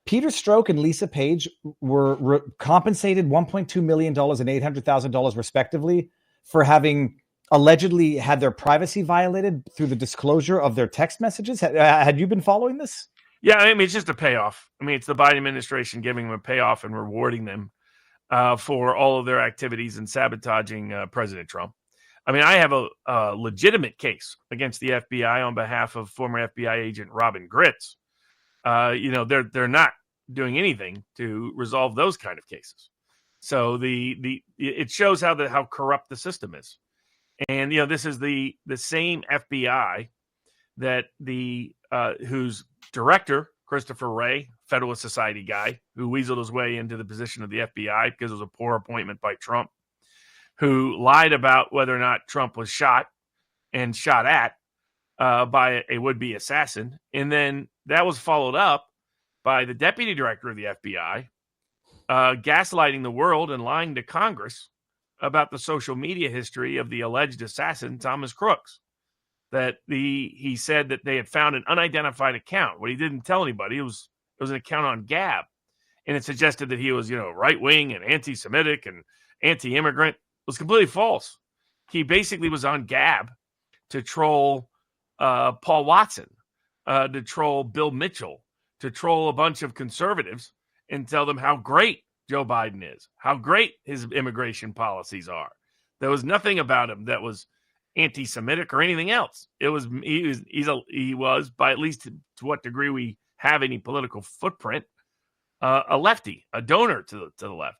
Peter Strzok and Lisa Page were compensated $1.2 million and $800,000 respectively for having allegedly had their privacy violated through the disclosure of their text messages. Had you been following this? Yeah, I mean, it's just a payoff. I mean, it's the Biden administration giving them a payoff and rewarding them for all of their activities in sabotaging President Trump. I mean, I have a legitimate case against the FBI on behalf of former FBI agent Robin Gritz. They're not doing anything to resolve those kind of cases. So it shows how corrupt the system is. And this is the same FBI that whose director, Christopher Wray, Federalist Society guy, who weaseled his way into the position of the FBI because it was a poor appointment by Trump, who lied about whether or not Trump was shot and shot at by a would-be assassin. And then that was followed up by the deputy director of the FBI gaslighting the world and lying to Congress about the social media history of the alleged assassin, Thomas Crooks. That he said that they had found an unidentified account. What he didn't tell anybody, it was an account on Gab. And it suggested that he was, right-wing and anti-Semitic and anti-immigrant. It was completely false. He basically was on Gab to troll Paul Watson, to troll Bill Mitchell, to troll a bunch of conservatives and tell them how great Joe Biden is, how great his immigration policies are. There was nothing about him that was anti-Semitic or anything else. He was, by at least to what degree we have any political footprint, a lefty, a donor to the left.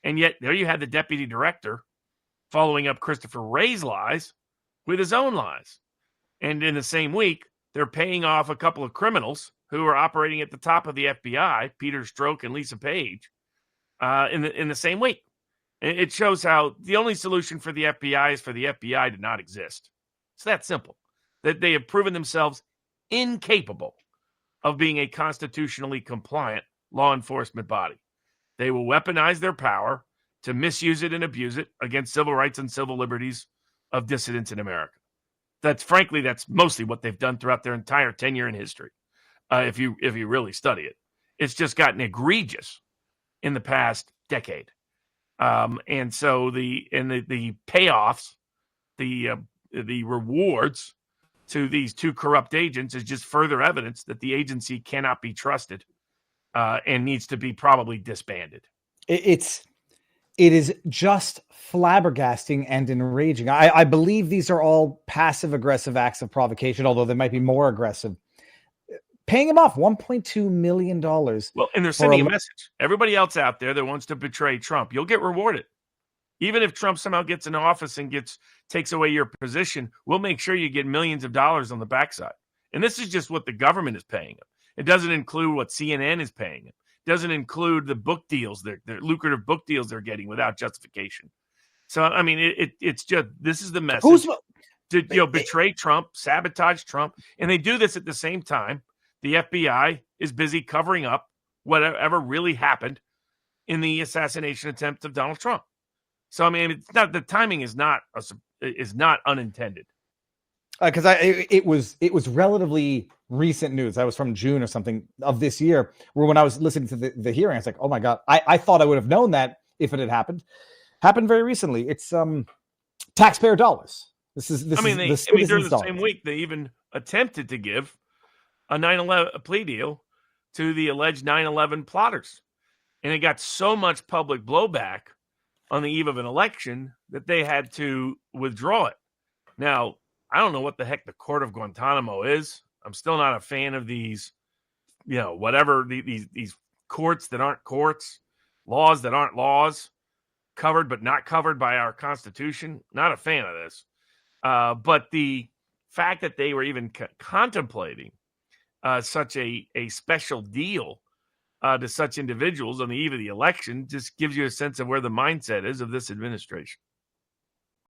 And yet there you had the deputy director following up Christopher Wray's lies with his own lies. And in the same week, they're paying off a couple of criminals who are operating at the top of the FBI, Peter Strzok and Lisa Page, in the same week. It shows how the only solution for the FBI is for the FBI to not exist. It's that simple. That they have proven themselves incapable of being a constitutionally compliant law enforcement body. They will weaponize their power to misuse it and abuse it against civil rights and civil liberties of dissidents in America. That's mostly what they've done throughout their entire tenure in history. If you really study it, it's just gotten egregious in the past decade. And so the payoffs, the rewards to these two corrupt agents is just further evidence that the agency cannot be trusted and needs to be probably disbanded. It is just flabbergasting and enraging. I believe these are all passive-aggressive acts of provocation, although they might be more aggressive. Paying him off $1.2 million. Well, and they're sending a message. Everybody else out there that wants to betray Trump, you'll get rewarded. Even if Trump somehow gets in office and takes away your position, we'll make sure you get millions of dollars on the backside. And this is just what the government is paying him. It doesn't include what CNN is paying him. It doesn't include the book deals, their lucrative book deals they're getting without justification. So, I mean, it's just, this is the message. To betray Trump, sabotage Trump. And they do this at the same time the FBI is busy covering up whatever really happened in the assassination attempt of Donald Trump. So, I mean, it's not, the timing is not unintended. Because it was relatively recent news. That was from June or something of this year, where when I was listening to the hearing, I was like, oh my God, I thought I would have known that if it had happened. Happened very recently. It's taxpayer dollars. During the same week, they even attempted to give a plea deal to the alleged 9/11 plotters. And it got so much public blowback on the eve of an election that they had to withdraw it. Now, I don't know what the heck the court of Guantanamo is. I'm still not a fan of these, these courts that aren't courts, laws that aren't laws, covered but not covered by our Constitution. Not a fan of this. But the fact that they were even contemplating such a special deal to such individuals on the eve of the election just gives you a sense of where the mindset is of this administration.